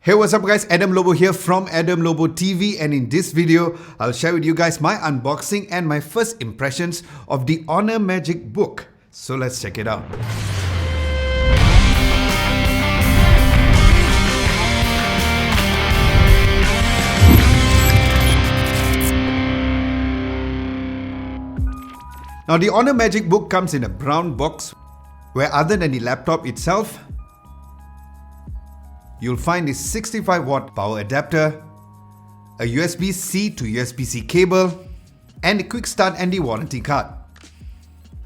Hey, what's up guys, Adam Lobo here from Adam Lobo TV, and in this video, I'll share with you guys my unboxing and my first impressions of the Honor MagicBook. So let's check it out. Now the Honor MagicBook comes in a brown box where other than the laptop itself, you'll find this 65 watt power adapter, a USB-C to USB-C cable, and a quick start and the warranty card.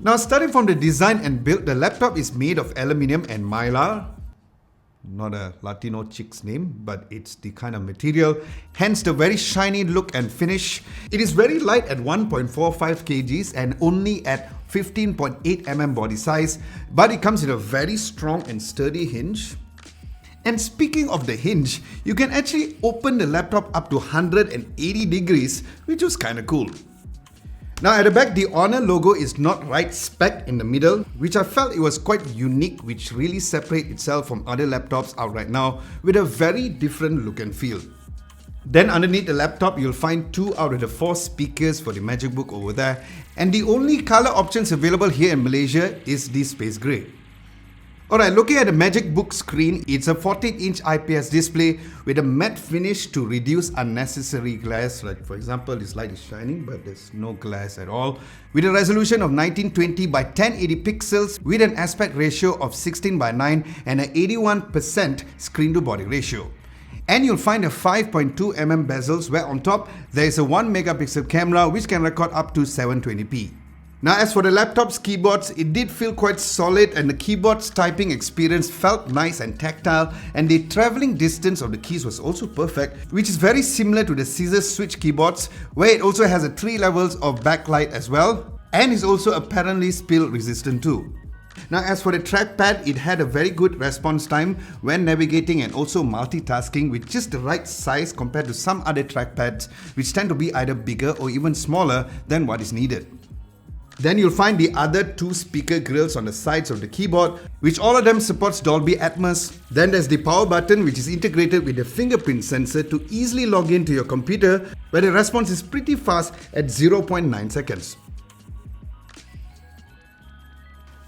Now starting from the design and build, the laptop is made of aluminium and mylar. Not a Latino chick's name, but it's the kind of material, hence the very shiny look and finish. It is very light at 1.45 kgs and only at 15.8 mm body size, but it comes in a very strong and sturdy hinge. And speaking of the hinge, you can actually open the laptop up to 180 degrees, which was kinda cool. Now at the back, the Honor logo is not right spec in the middle, which I felt it was quite unique, which really separates itself from other laptops out right now with a very different look and feel. Then underneath the laptop, you'll find 2 out of the 4 speakers for the MagicBook over there, and the only color options available here in Malaysia is the space grey. Alright, looking at the MagicBook screen, it's a 14-inch IPS display with a matte finish to reduce unnecessary glass. Like for example, this light is shining, but there's no glass at all. With a resolution of 1920 by 1080 pixels with an aspect ratio of 16 by 9 and an 81% screen to body ratio. And you'll find a 5.2 mm bezels where on top there is a 1 megapixel camera which can record up to 720p. Now as for the laptop's keyboards, it did feel quite solid, and the keyboard's typing experience felt nice and tactile, and the traveling distance of the keys was also perfect, which is very similar to the scissor switch keyboards, where it also has a 3 levels of backlight as well, and is also apparently spill resistant too. Now as for the trackpad, it had a very good response time when navigating and also multitasking with just the right size compared to some other trackpads which tend to be either bigger or even smaller than what is needed. Then you'll find the other 2 speaker grills on the sides of the keyboard, which all of them supports Dolby Atmos. Then there's the power button, which is integrated with the fingerprint sensor to easily log into your computer, where the response is pretty fast at 0.9 seconds.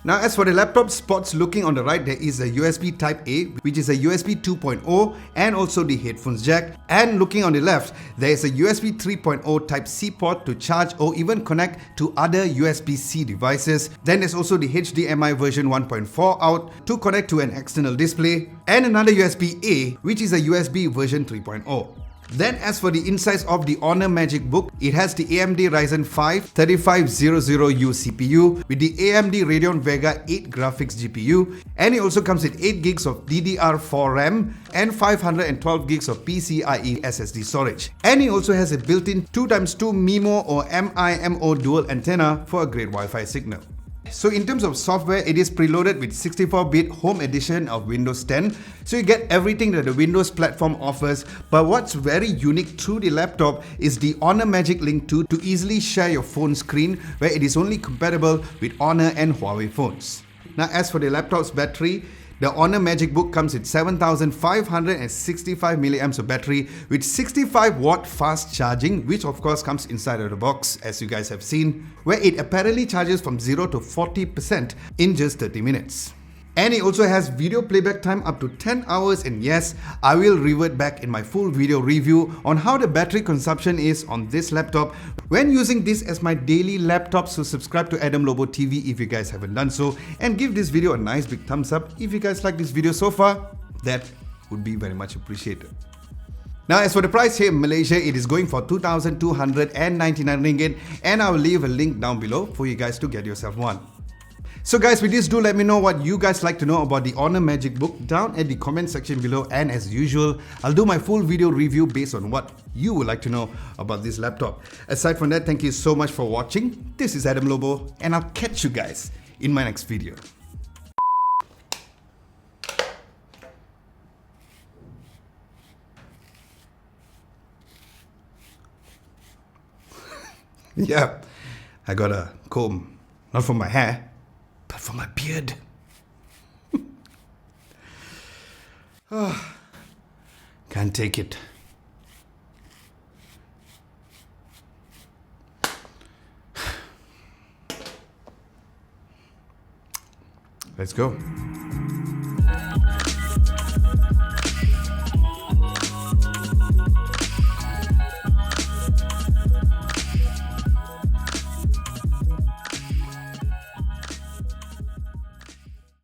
Now as for the laptop spots, looking on the right, there is a USB Type A, which is a USB 2.0 and also the headphones jack. And looking on the left, there is a USB 3.0 Type C port to charge or even connect to other USB-C devices. Then there's also the HDMI version 1.4 out to connect to an external display, and another USB A, which is a USB version 3.0. Then as for the insides of the Honor MagicBook, it has the AMD Ryzen 5 3500U CPU with the AMD Radeon Vega 8 graphics GPU, and it also comes with 8 gigs of DDR4 RAM and 512 gigs of PCIe SSD storage. And it also has a built-in 2x2 MIMO or MIMO dual antenna for a great Wi-Fi signal. So in terms of software, it is preloaded with 64-bit Home Edition of Windows 10, so you get everything that the Windows platform offers. But what's very unique through the laptop is the Honor Magiclink 2 to easily share your phone screen, where it is only compatible with Honor and Huawei phones. Now as for the laptop's battery, the Honor MagicBook comes with 7565 mAh of battery with 65 watt fast charging, which of course comes inside of the box, as you guys have seen, where it apparently charges from 0 to 40% in just 30 minutes. And it also has video playback time up to 10 hours, and yes, I will revert back in my full video review on how the battery consumption is on this laptop when using this as my daily laptop. So subscribe to Adam Lobo TV if you guys haven't done so, and give this video a nice big thumbs up if you guys like this video so far. That would be very much appreciated. Now as for the price here in Malaysia, it is going for 2,299 ringgit, and I will leave a link down below for you guys to get yourself one. So guys, with this, do let me know what you guys like to know about the Honor MagicBook down at the comment section below, and as usual, I'll do my full video review based on what you would like to know about this laptop. Aside from that, thank you so much for watching. This is Adam Lobo, and I'll catch you guys in my next video. Yeah, I got a comb, not for my hair, but for my beard. Can't take it. Let's go.